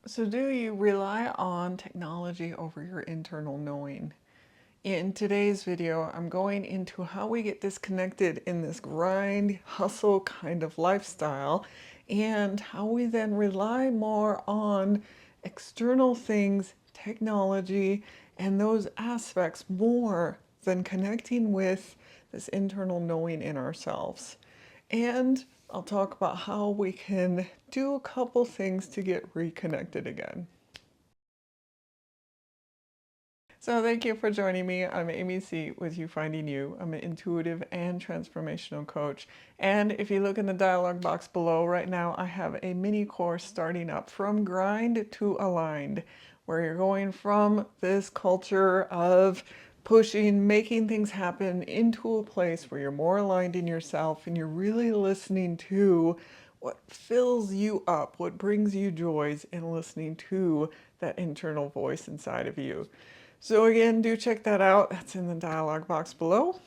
So do you rely on technology over your internal knowing? In today's video, I'm going into how we get disconnected in this grind, hustle kind of lifestyle, and how we then rely more on external things, technology, and those aspects more than connecting with this internal knowing in ourselves. And I'll talk about how we can do a couple things to get reconnected again. So thank you for joining me. I'm AmyC with You Finding You. I'm an intuitive and transformational coach. And if you look in the dialog box below right now, I have a mini course starting up from grind to aligned, where you're going from this culture of pushing, making things happen into a place where you're more aligned in yourself and you're really listening to what fills you up, what brings you joys, and listening to that internal voice inside of you. So again, do check that out. That's in the dialog box below.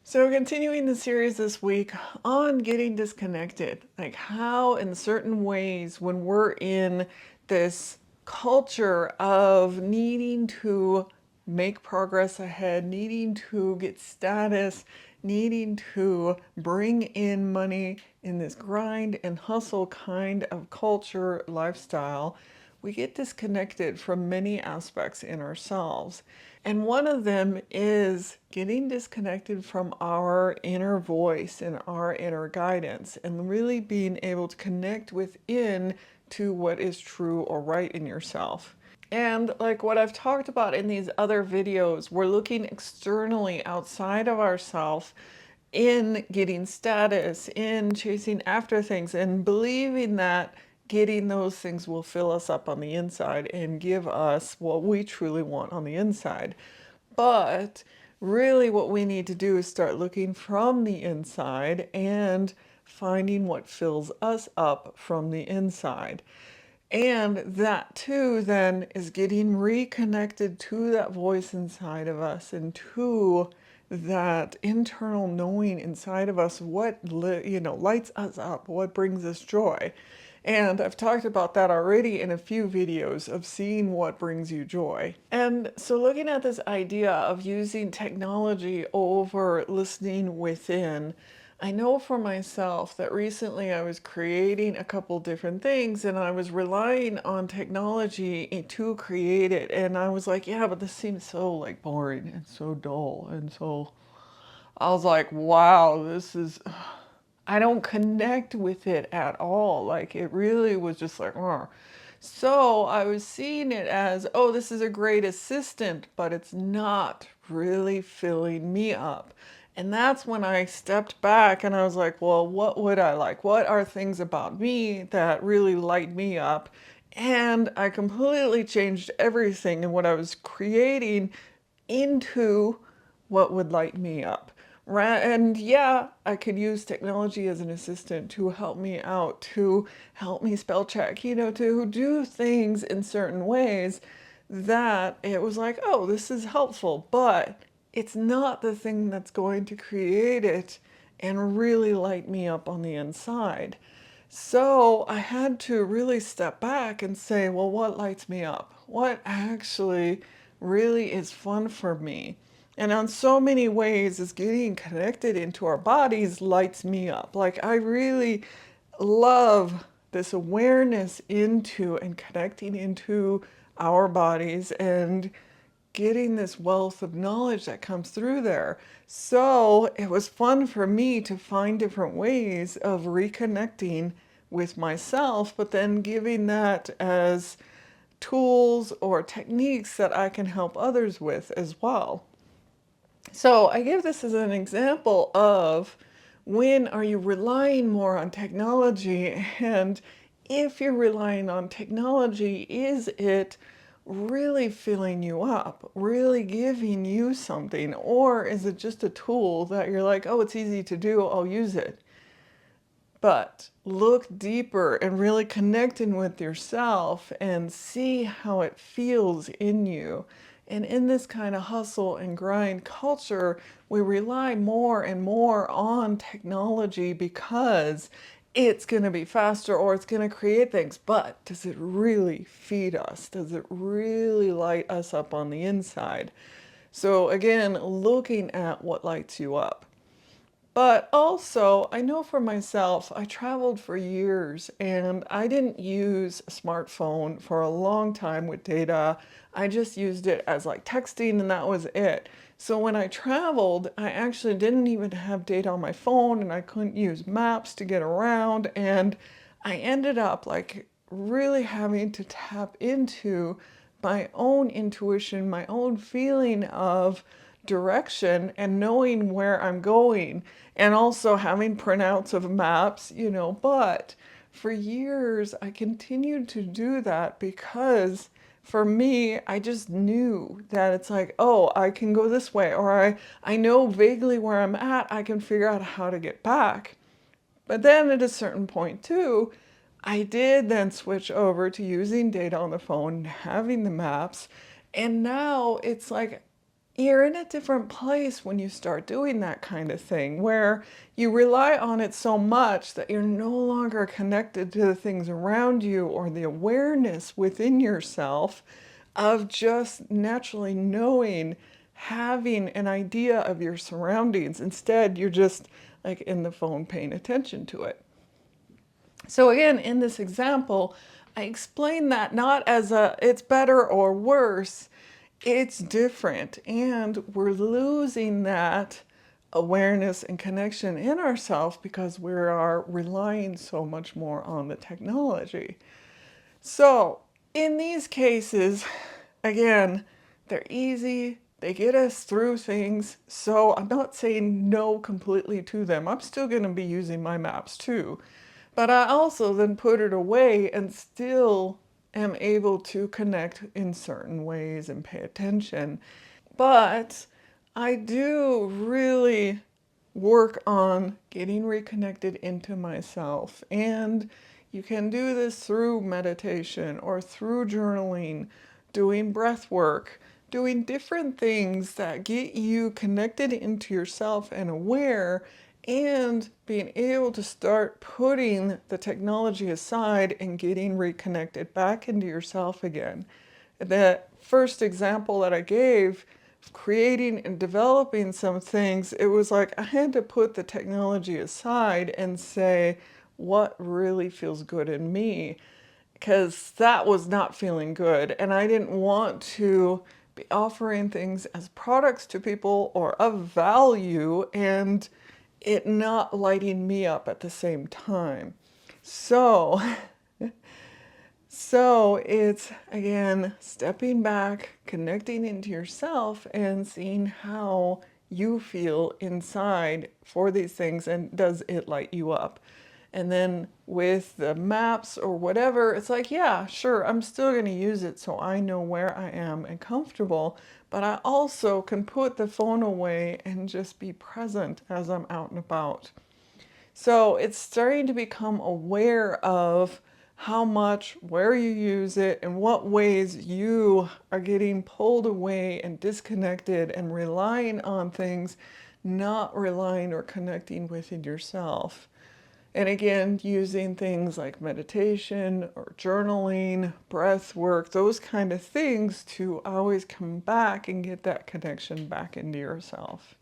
So continuing the series this week on getting disconnected, like how in certain ways when we're in this culture of needing to make progress ahead, needing to get status, needing to bring in money in this grind and hustle kind of culture lifestyle, we get disconnected from many aspects in ourselves. And one of them is getting disconnected from our inner voice and our inner guidance and really being able to connect within to what is true or right in yourself. And like what I've talked about in these other videos, we're looking externally outside of ourselves in getting status, in chasing after things, and believing that getting those things will fill us up on the inside and give us what we truly want on the inside. But really what we need to do is start looking from the inside and finding what fills us up from the inside. And that too then is getting reconnected to that voice inside of us and to that internal knowing inside of us, what lights us up, what brings us joy. And I've talked about that already in a few videos of seeing what brings you joy. And so looking at this idea of using technology over listening within, I know for myself that recently I was creating a couple different things and I was relying on technology to create it. And I was like, yeah, but this seems so like boring and so dull. And so I was like, wow, this is, I don't connect with it at all. Like it really was just like, oh. So I was seeing it as, oh, this is a great assistant, but it's not really filling me up. And that's when I stepped back and I was like, well, what would I like? What are things about me that really light me up? And I completely changed everything and what I was creating into what would light me up. Right? And yeah, I could use technology as an assistant to help me out, to help me spell check, to do things in certain ways that it was like, oh, this is helpful, but it's not the thing that's going to create it and really light me up on the inside. So I had to really step back and say, well, what lights me up? What actually really is fun for me? And on so many ways, is getting connected into our bodies lights me up. Like I really love this awareness into and connecting into our bodies and getting this wealth of knowledge that comes through there. So it was fun for me to find different ways of reconnecting with myself, but then giving that as tools or techniques that I can help others with as well. So I give this as an example of when are you relying more on technology, and if you're relying on technology, is it really filling you up, really giving you something, or is it just a tool that you're like, oh, it's easy to do, I'll use it? But look deeper and really connect in with yourself and see how it feels in you. And in this kind of hustle and grind culture, we rely more and more on technology because it's going to be faster or it's going to create things. But does it really feed us? Does it really light us up on the inside? So again, looking at what lights you up. But also, I know for myself, I traveled for years and I didn't use a smartphone for a long time with data. I just used it as like texting and that was it. So when I traveled, I actually didn't even have data on my phone and I couldn't use maps to get around. And I ended up like really having to tap into my own intuition, my own feeling of direction and knowing where I'm going, and also having printouts of maps, but for years I continued to do that because for me, I just knew that it's like, oh, I can go this way, or I know vaguely where I'm at, I can figure out how to get back. But then at a certain point too, I did then switch over to using data on the phone, having the maps, and now it's like you're in a different place when you start doing that kind of thing, where you rely on it so much that you're no longer connected to the things around you or the awareness within yourself of just naturally knowing, having an idea of your surroundings. Instead, you're just like in the phone paying attention to it. So again, in this example, I explain that not as a it's better or worse, it's different. And we're losing that awareness and connection in ourselves because we are relying so much more on the technology. So in these cases, again, they're easy. They get us through things. So I'm not saying no completely to them. I'm still going to be using my maps too. But I also then put it away and still am able to connect in certain ways and pay attention. But I do really work on getting reconnected into myself. And you can do this through meditation or through journaling, doing breath work, doing different things that get you connected into yourself and aware, and being able to start putting the technology aside and getting reconnected back into yourself again. The first example that I gave, creating and developing some things, it was like I had to put the technology aside and say, what really feels good in me? Because that was not feeling good. And I didn't want to be offering things as products to people or of value and it not lighting me up at the same time. So So it's again stepping back, connecting into yourself, and seeing how you feel inside for these things and does it light you up. And then with the maps or whatever, it's like, yeah, sure, I'm still going to use it so I know where I am and comfortable, but I also can put the phone away and just be present as I'm out and about. So it's starting to become aware of how much, where you use it, and what ways you are getting pulled away and disconnected and relying on things, not relying or connecting within yourself. And again, using things like meditation or journaling, breath work, those kind of things to always come back and get that connection back into yourself.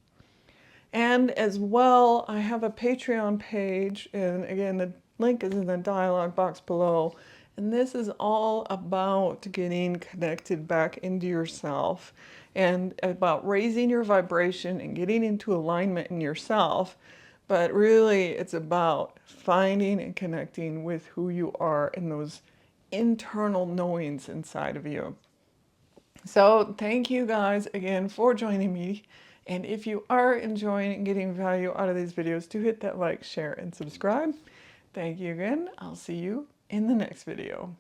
And as well, I have a Patreon page, and again, the link is in the dialog box below. And this is all about getting connected back into yourself and about raising your vibration and getting into alignment in yourself. But really, it's about finding and connecting with who you are and those internal knowings inside of you. So thank you guys again for joining me. And if you are enjoying and getting value out of these videos, do hit that like, share, and subscribe. Thank you again. I'll see you in the next video.